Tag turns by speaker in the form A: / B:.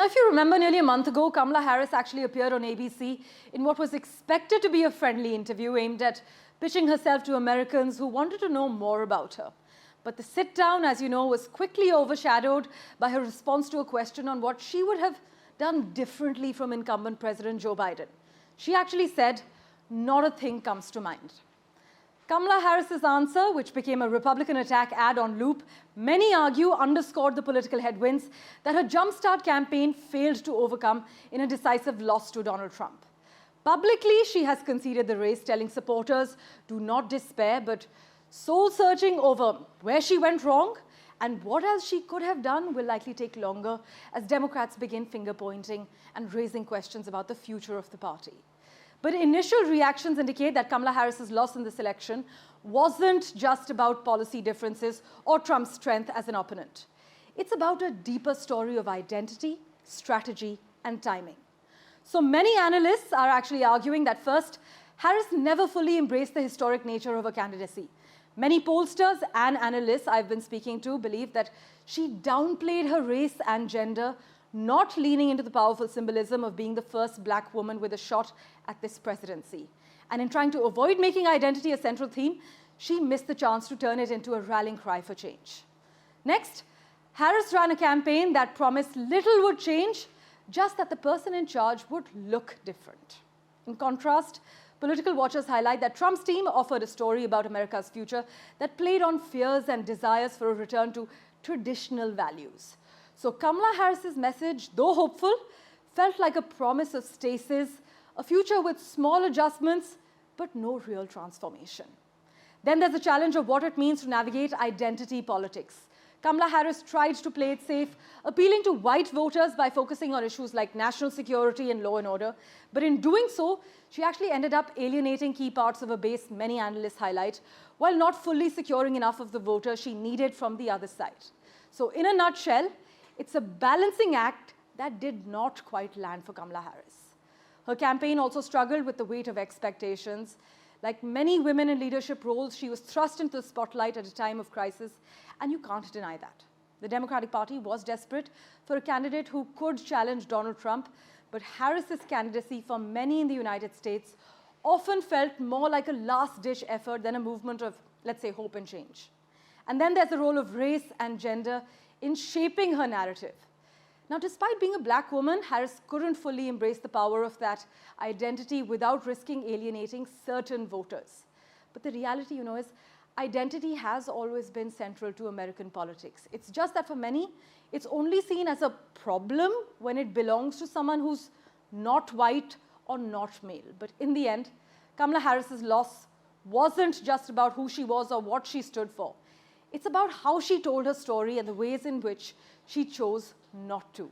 A: Now, if you remember, nearly a month ago, Kamala Harris actually appeared on ABC in what was expected to be a friendly interview aimed at pitching herself to Americans who wanted to know more about her. But the sit-down, as you know, was quickly overshadowed by her response to a question on what she would have done differently from incumbent President Joe Biden. She actually said, "Not a thing comes to mind." Kamala Harris's answer, which became a Republican attack ad on loop, many argue underscored the political headwinds that her Jumpstart campaign failed to overcome in a decisive loss to Donald Trump. Publicly, she has conceded the race, telling supporters, "Do not despair," but soul-searching over where she went wrong and what else she could have done will likely take longer as Democrats begin finger-pointing and raising questions about the future of the party. But initial reactions indicate that Kamala Harris's loss in this election wasn't just about policy differences or Trump's strength as an opponent. It's about a deeper story of identity, strategy, and timing. So many analysts are actually arguing that first, Harris never fully embraced the historic nature of her candidacy. Many pollsters and analysts I've been speaking to believe that she downplayed her race and gender, not leaning into the powerful symbolism of being the first black woman with a shot at this presidency. And in trying to avoid making identity a central theme, she missed the chance to turn it into a rallying cry for change. Next, Harris ran a campaign that promised little would change, just that the person in charge would look different. In contrast, political watchers highlight that Trump's team offered a story about America's future that played on fears and desires for a return to traditional values. So Kamala Harris's message, though hopeful, felt like a promise of stasis, a future with small adjustments, but no real transformation. Then there's the challenge of what it means to navigate identity politics. Kamala Harris tried to play it safe, appealing to white voters by focusing on issues like national security and law and order. But in doing so, she actually ended up alienating key parts of her base, many analysts highlight, while not fully securing enough of the voters she needed from the other side. So in a nutshell, it's a balancing act that did not quite land for Kamala Harris. Her campaign also struggled with the weight of expectations. Like many women in leadership roles, she was thrust into the spotlight at a time of crisis, and you can't deny that. The Democratic Party was desperate for a candidate who could challenge Donald Trump, but Harris's candidacy for many in the United States often felt more like a last-ditch effort than a movement of, let's say, hope and change. And then there's the role of race and gender in shaping her narrative. Now, despite being a black woman, Harris couldn't fully embrace the power of that identity without risking alienating certain voters. But the reality, is identity has always been central to American politics. It's just that for many, it's only seen as a problem when it belongs to someone who's not white or not male. But in the end, Kamala Harris's loss wasn't just about who she was or what she stood for. It's about how she told her story and the ways in which she chose not to.